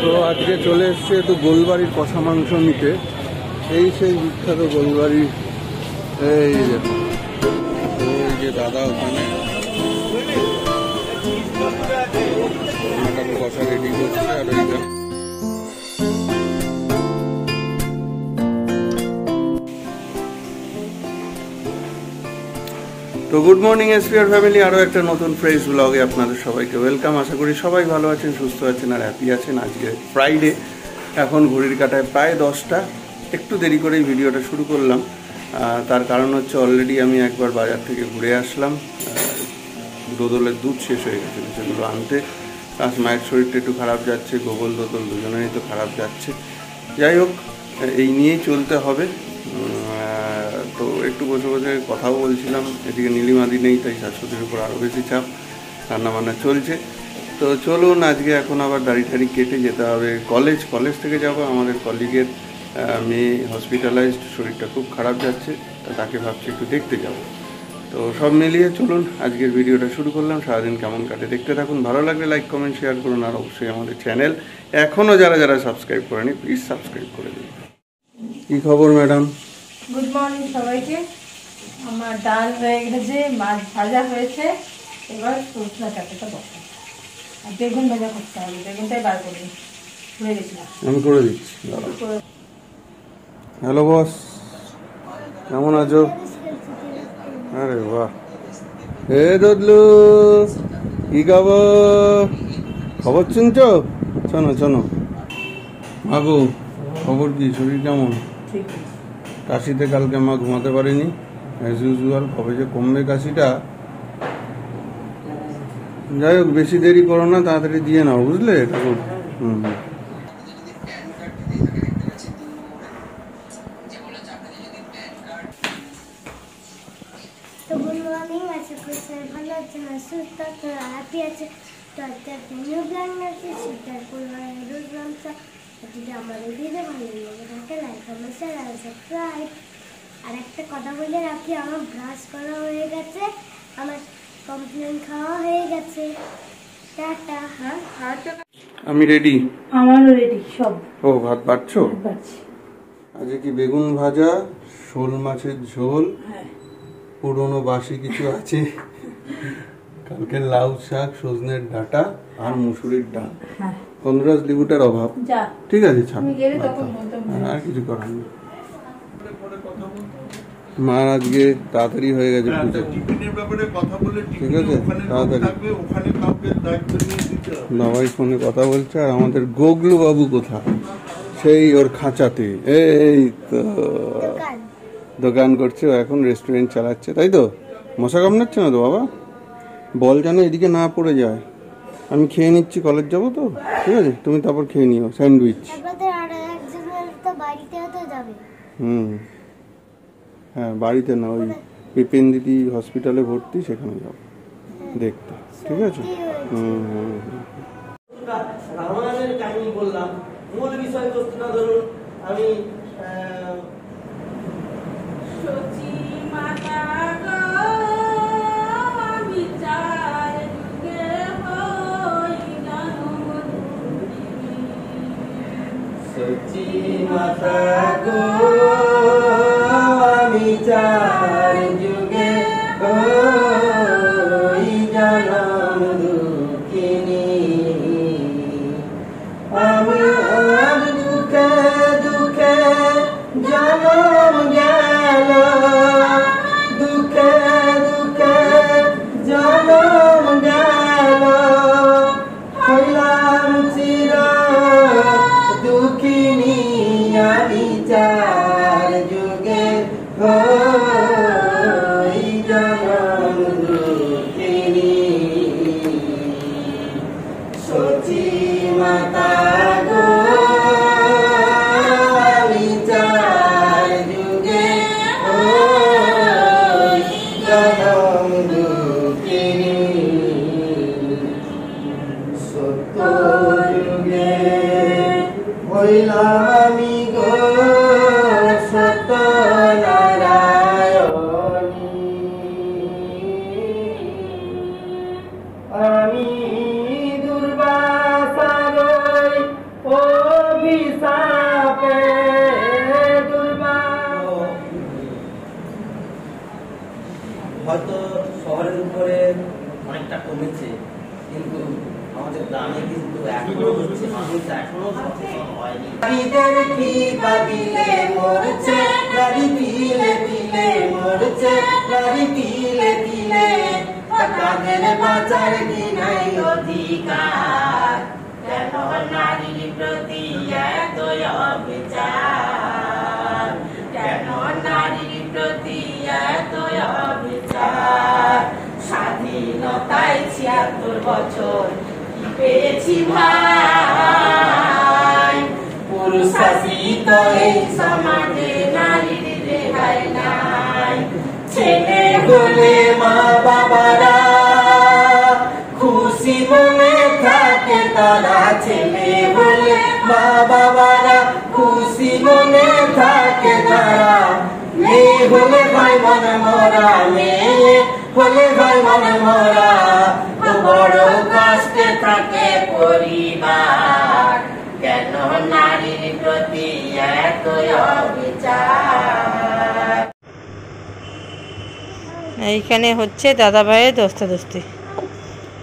তো আজকে চলে এসছে তো গোলবাড়ির কষা মাংস নিতে। এই সেই বিখ্যাত গোলবাড়ি। এই দেখো ওই যে দাদা ওখানে মাটন কষা রেডি করছে। আর ওইখানে তো গুড মর্নিং এসপিআর ফ্যামিলি, আরও একটা নতুন ফ্রেশ ব্লগে আপনাদের সবাইকে ওয়েলকাম। আশা করি সবাই ভালো আছেন, সুস্থ আছেন আর হ্যাপি আছেন। আজকে ফ্রাইডে, এখন ঘড়ির কাঁটায় প্রায় 10টা। একটু দেরি করেই ভিডিওটা শুরু করলাম, তার কারণ হচ্ছে অলরেডি আমি একবার বাজার থেকে ঘুরে আসলাম। দোদলের দুধ শেষ হয়ে গেছে, সেগুলো আনতে। প্লাস মায়ের শরীরটা একটু খারাপ যাচ্ছে, গোবল দোদল দুজনেরই তো খারাপ যাচ্ছে। যাই হোক, এই নিয়েই চলতে হবে। তো একটু বসে বসে কথাও বলছিলাম। এদিকে নীলিমাদি নেই, তাই শাশুড়ির উপর আরও বেশি চাপ, রান্নাবান্না চলছে। তো চলুন, আজকে এখন আবার দাড়ি টাড়ি কেটে যেতে হবে কলেজ থেকে যাবো। আমাদের কলিগের মেয়ে হসপিটালাইজড, শরীরটা খুব খারাপ যাচ্ছে, তাকে ভাবছি একটু দেখতে যাব। তো সব মিলিয়ে চলুন আজকের ভিডিওটা শুরু করলাম। সারাদিন কেমন কাটে দেখতে থাকুন। ভালো লাগলে লাইক কমেন্ট শেয়ার করুন। আর অবশ্যই আমাদের চ্যানেল এখনও যারা সাবস্ক্রাইব করেনি প্লিজ সাবস্ক্রাইব করে দিন। কী খবর ম্যাডাম? গুড মর্নিং সবাইকে। আমার ডাল হয়ে গেছে, মাছ ভাজা হয়েছে, এবার সজনা চাটনিটা বসাবো আর বেগুন ভাজা করতে হবে। বেগুনটাই বার করে ভুলে গেছিলাম, আমি করে দিচ্ছি। হ্যালো বস, কেমন আছো? আরে বাহ, হে দদলু, কি খবর শুনছো? শোনো মাগো, খবর কি? শরীর কেমন? কাশিতে কালকে মা ঘুমাতে পারেনি অ্যাজ ইউজুয়াল। কবে যে কমবে কাশিটা। যাই হোক, বেশি দেরি করো না, তাড়াতাড়ি দিয়ে নাও, বুঝলে ঠাকুর? তো গুড মর্নিং, আশা করি সবাই ভালো আছেন আর সুস্থ আছেন আর হ্যাপি আছেন। তো আজকে একটা নিউ প্ল্যান আছে, সেটার পরিবারের রোজ রান্না। যদি আমাদের ভিডিও ভালো লাগে থাকে লাইক কমেন্ট শেয়ার আর সাবস্ক্রাইব। আর একটা কথা বলে রাখি, আমার ব্রাশ করা হয়ে গেছে, আমার কমপ্লেন খাওয়া হয়ে গেছে। টাটা। হ্যাঁ, আমি রেডি। আমারও রেডি সব। ও, ভাত বাড়ছো? আজকে কি বেগুন ভাজা, শোল মাছের ঝোল, পুরনো বাসি কিছু আছে, কালকে লাউ শাক, সজনের ডাঁটা আর মুসুরির ডাল। গন্ধরাজ লেবুটার অভাব, ঠিক আছে, ছাড়, আর কিছু করার নেই। মার আজকে তাড়াতাড়ি হয়ে গেছে পুজো, ঠিক আছে, তাড়াতাড়ি। বাবাই ফোনে কথা বলছে। আর আমাদের গোগলু বাবু কোথায়? সেই ওর খাঁচাতে। এই তো দোকান করছে ও, এখন রেস্টুরেন্ট চালাচ্ছে, তাই তো? মশা কামড়াচ্ছে না তো বাবা? বল যেন এদিকে না পড়ে যায়। আমি খেয়ে নিচ্ছি, কলেজ যাবো তো, ঠিক আছে? তুমি তারপর খেয়ে নিও স্যান্ডউইচ। হ্যাঁ, বাড়িতে না, ওই বিপিন দিদি হসপিটালে ভর্তি, সেখানে যাবো দেখতে, ঠিক আছে? রামায়ণের কাহিনী বললাম, মূল বিষয়বস্তু না, ধরুন আমি মাতা গো, আমি চাই যুগে ওই জনম দুঃখিনী। আমি আর দুঃখে দুঃখে জনম গেল, দুঃখে দুঃখে জনম গেল, হইলাম চির দুঃখিনী। আমি চার যুগে ওই জনম দুঃখিনী। সচি মাতা গো, আমি চার যুগে ওই জনম দুঃখিনী। সত্য যুগে হইলাম আমি গো সত্য নারায়ণী। আমি দুর্বাসার গ্রামে কিন্তু এখনো হচ্ছে, মানুষ এখনো সচেতন হয়নি। গাড়িদের পিপা দিলে মরছে, গাড়ি দিলে দিলে মরছে, গাড়ি দিলে দিলে তাদের বাঁচার কি নাই অধিকার? কেন নারীর প্রতি এত অবিচার? কেন নারীর প্রতি এত অবিচার? স্বাধীনতায় ৭৬ বছর কি পেয়েছি ভাই? পুরুষ শাসিত এই সমাজে নারীর রেহাই নাই। ছেলে হলে মা বাবারা খুশি মনে থাকে তারা, ছেলে হলে মা বাবারা খুশি মনে থাকে তারা। মেয়ে হলে ভাই মনে মরা, মেয়ে হলে ভাই মনে মরা, তো বড় কষ্টে থাকে পরিবার। কেন নারীর প্রতি এত অবিচার? এইখানে হচ্ছে দাদা ভাইয়ের দোস্তাদোস্তি।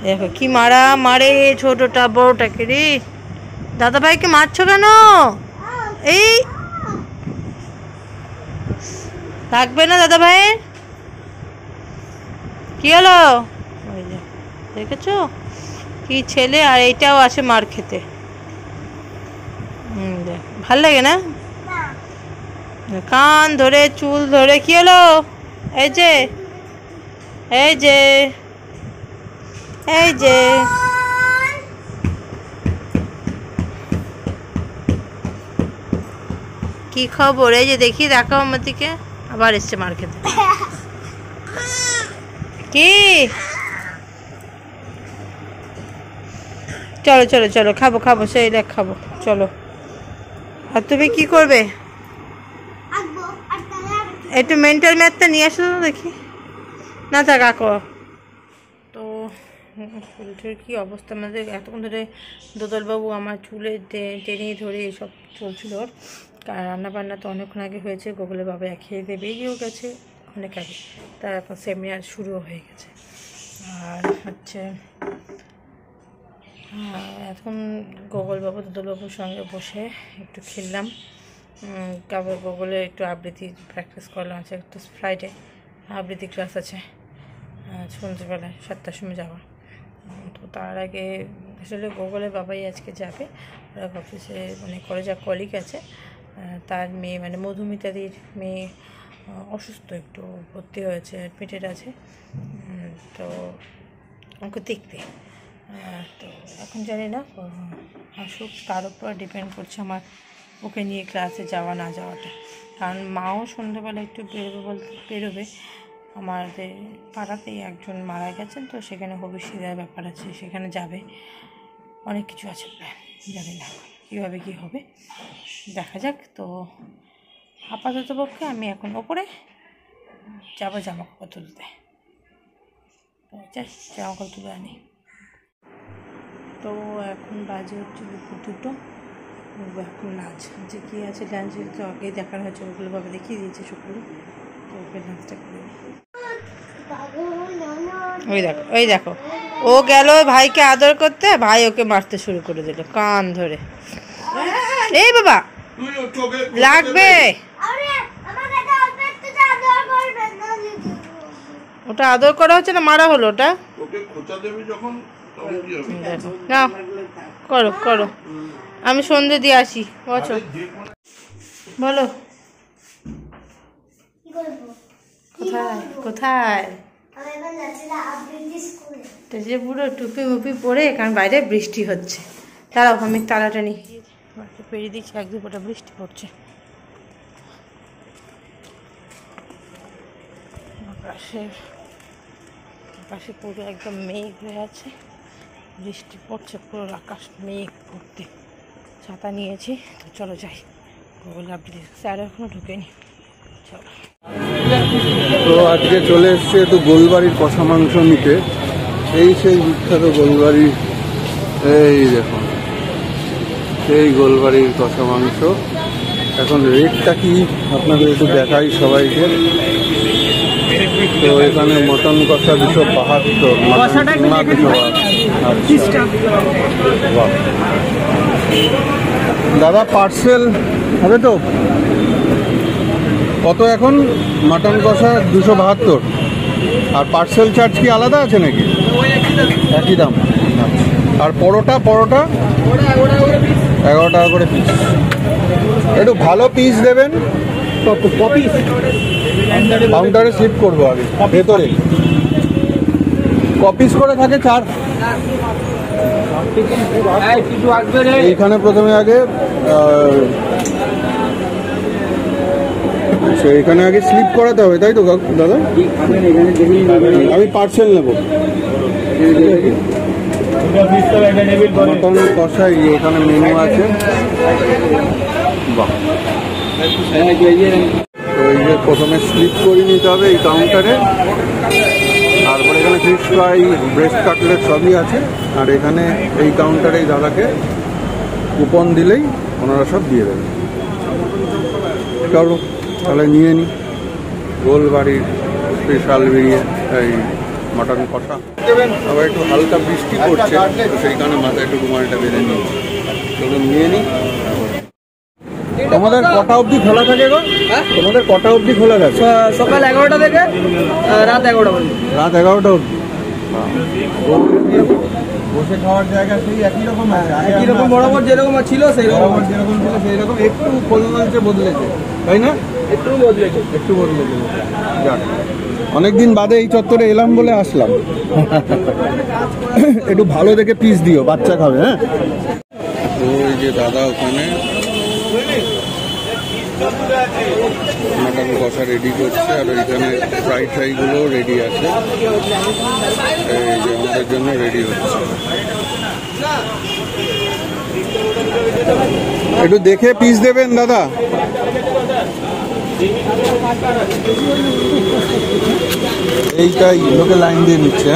দেখো কি মারা মারে ছোটটা বড়টাকে রে। দাদা ভাইকে মারছো কেন? এই থাকবে না দাদা ভাই? কি হলো? ওই যে দেখেছো কি ছেলে, আর এইটাও আসে মার খেতে। ভাল লাগে না? কান ধরে চুল ধরে। কি হলো? এই যে এই যে এই যে কি খবর? এই যে দেখি, দেখাও আমার দিকে। আবার এসছে মার খেতে। কি? চলো চলো চলো, খাবো খাবো, সেই দেখ খাবো, চলো। আর তুমি কি করবে? একটু মেন্টাল ম্যাথটা নিয়ে আসো তো দেখি। না থাক কাকো। তো শরীরের কী অবস্থা আমাদের, এতক্ষণ ধরে দোদলবাবু আমার চুলে টেনে ধরে এসব চলছিল। রান্নাবান্না তো অনেকক্ষণ আগে হয়েছে, গোগলের বাবা খেয়ে দিয়ে বেরিয়েও গেছে অনেক আগে, তার এখন সেমিনার শুরুও হয়ে গেছে। আর হচ্ছে এখন গোগলবাবু দোদলবাবুর সঙ্গে বসে একটু খেললাম। তারপর গোগলে একটু আবৃত্তি প্র্যাকটিস করলাম। আছে একটু ফ্রাইডে আবৃত্তি ক্লাস আছে সন্ধ্যেবেলায় 7টার সময় যাওয়া। তো তার আগে আসলে গোগলের বাবাই আজকে যাবে। ওরা অফিসে মানে কলেজের কলিগ আছে, তার মেয়ে মানে মধুমিতাদির মেয়ে অসুস্থ, একটু ভর্তি হয়েছে, অ্যাডমিটেড আছে। তো ওকে দেখতে, তো এখন জানি না আসুক, তার উপর ডিপেন্ড করছে আমার ওকে নিয়ে ক্লাসে যাওয়া না যাওয়াটা। কারণ মাও সন্ধ্যেবেলা একটু বেরোবে। আমাদের পাড়াতেই একজন মারা গেছেন, তো সেখানে হবিষ্যিদের ব্যাপার আছে, সেখানে যাবে। অনেক কিছু আছে প্ল্যান, জানি না কীভাবে কী হবে, দেখা যাক। তো আপাতত পক্ষে আমি এখন ওপরে যাবো জামা কাপড় তুলতে। জামা কাপড় তুলে আনি। তো এখন বাজে হচ্ছে দুপুর 2টো। এখন নাচ যে কী আছে ডান্স, তো আগেই দেখানো হয়েছে, ওগুলোভাবে দেখিয়ে দিয়েছে সকলে। তো ওকে নাচটা করে ওই দেখো ও গেল ভাইকে আদর করতে, ভাই ওকে মারতে শুরু করে দিল কান ধরে। এই বাবা লাগবে, ওটা আদর করা হচ্ছে না, মারা হলো ওটা। না করো করো, আমি সন্ধে দিয়ে আসি। বলো কোথায় কোথায়? যে পুরো টুপি মুপি পরে, কারণ বাইরে বৃষ্টি হচ্ছে। দাঁড়াও আমি তালাটা নিই, পেরিয়ে দিচ্ছি, 1-2 ফোঁটা বৃষ্টি পড়ছে। আকাশে পুরো একদম মেঘ হয়ে আছে, বৃষ্টি পড়ছে, পুরো আকাশ মেঘ ভর্তি। ছাতা নিয়েছি, তো চলো যাই। গুগল আপডেট স্যার এখনো ঢুকেনি, চলো। তো আজকে চলে এসছে তো গোলবাড়ির কষা মাংস নিতে। সেই বিখ্যাত গোলবাড়ির, এই দেখুন সেই গোলবাড়ির কষা মাংস। এখন রেটটা কি আপনাদের একটু দেখাই সবাইকে। তো এখানে মটন কষা 272, কষাটা একটু দেখে দিন। আচ্ছা, বাহ। দাদা পার্সেল হবে তো? কত এখন? মাটন কষা 272, আর পার্সেল চার্জ কি আলাদা আছে নাকি? একই দাম। আর পরোটা 11 টাকা করে পিস। একটু ভালো পিস দেবেন। কাউন্টারে স্লিপ করবো আগে, ভেতরে কপিস করে থাকে 4। এইখানে প্রথমে আগে এখানে আগে স্লিপ করাতে হবে, তাই তো দাদা? আমি পার্সেল নেব। মটন কষা এখানে মেনু আছে। বাহ। তো এই যে প্রথমে স্লিপ করে নিতে হবে এই কাউন্টারে, তারপরে এখানে ফিশ ফ্রাই, ব্রেস্ট কাটলেট সবই আছে। আর এখানে এই কাউন্টারে এই দাদাকে কুপন দিলেই ওনারা সব দিয়ে দেবেন। চলো তাহলে নিয়ে নিই গোলবাড়ির স্পেশাল বিরিয়ানি, এই মাটন কষা দেবেন। আবার একটু হালকা বৃষ্টি পড়ছে, তো সেই কারণে মাথায় একটু রুমালটা বেঁধে নিই। চলুন নিয়ে নিই। তোমাদের কটা অবধি খোলা থাকে গো? তোমাদের কটা অবধি খোলা থাকে? সকাল 11টা থেকে রাত 11টা পর্যন্ত। রাত 11টা অবধি। বসে খাওয়ার জায়গা সেই একই রকম আছে? একই রকম বরাবর যেরকম ছিল সেই রকম, যেরকম ছিল সেই রকম, একটু বদলেছে, তাই না? একটু বদলেছে। যাক, অনেকদিন বাদে এই চত্বরে এলাম বলে আসলাম। একটু ভালো দেখে পিস দিও, বাচ্চা খাবে। হ্যাঁ, ওই যে দাদা ওখানে মাটন কষা রেডি করছে, আর ওইখানে ফ্রাই ফ্রাইগুলো রেডি আছে। এই যে আমাদের জন্য রেডি হচ্ছে। একটু দেখে পিস দেবেন দাদা। এইটাই লোকে লাইন দিয়ে নিচ্ছে।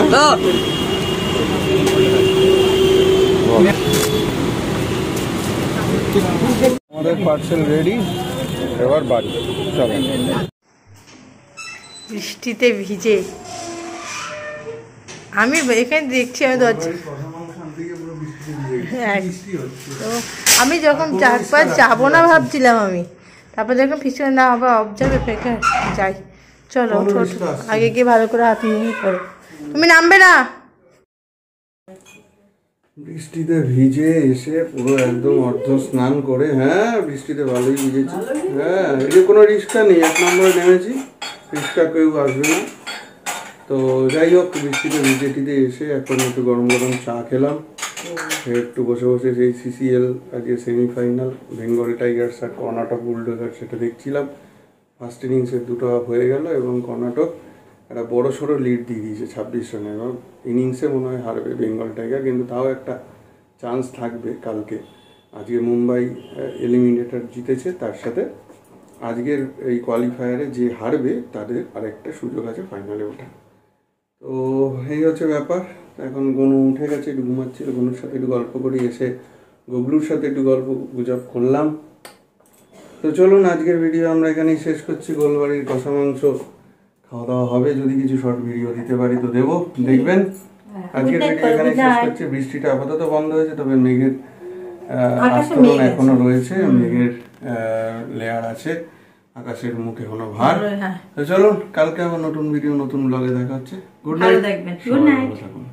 আমাদের পার্সেল রেডি, এবার বাড়ি চলো। বৃষ্টিতে ভিজে আমি এখানে দেখছি, আমি দরজা আমি যখন 4-5 যাবো না ভাবছিলাম আমি, তারপর যখন পিছনে না আবার অবজার্ভে ফেঁকে যাই। চলো আগে গিয়ে ভালো করে হাত নিয়ে করো। তুমি নামবে না? বৃষ্টিতে ভিজে এসে পুরো একদম অর্ধ স্নান করে, হ্যাঁ বৃষ্টিতে ভালোই ভিজেছি। হ্যাঁ, এই যে কোনো রিক্সা নেই, 1 নম্বরে নেমেছি, রিক্সা কেউ আসবে না। তো যাই হোক, বৃষ্টিতে ভিজে টিতে এসে এখন একটু গরম গরম চা খেলাম। একটু বসে বসে সেই CCL আজকে সেমিফাইনাল বেঙ্গল টাইগার্স আর কর্ণাটক বুলডোজার সেটা দেখছিলাম। ফার্স্ট ইনিংসের 2টো আপ হয়ে গেল এবং কর্ণাটক একটা বড় সড়ো লিড দিয়ে দিয়েছে 26 রানে। এবং ইনিংসে মনে হয় হারবে বেঙ্গল টাইগার, কিন্তু তাও একটা চান্স থাকবে কালকে। আজকে মুম্বাই এলিমিনেটর জিতেছে, তার সাথে আজকের এই কোয়ালিফায়ারে যে হারবে তাদের আরেকটা সুযোগ আছে ফাইনালে ওঠা। তো এই হচ্ছে ব্যাপার। এখন গনু উঠে গেছে, একটু ঘুমাচ্ছিল, গনুর সাথে একটু গল্প করে এসে গবলুর সাথে একটু গল্প গুজব করলাম। তো চলুন আজকের ভিডিও আমরা এখানেই শেষ করছি। গোলবাড়ির কষা মাংস খাওয়া দাওয়া হবে, যদি কিছু শর্ট ভিডিও দিতে পারি তো দেবো, দেখবেন। আজকের ভিডিও এখানেই শেষ করছি। বৃষ্টিটা আপাতত বন্ধ হয়েছে, তবে মেঘের আস্তরণ এখনো রয়েছে, মেঘের লেয়ার আছে, আকাশের মুখে এখনো ভার। তো চলুন কালকে আবার নতুন ভিডিও নতুন ব্লগে দেখা হচ্ছে। Good night, good night. থাকুন।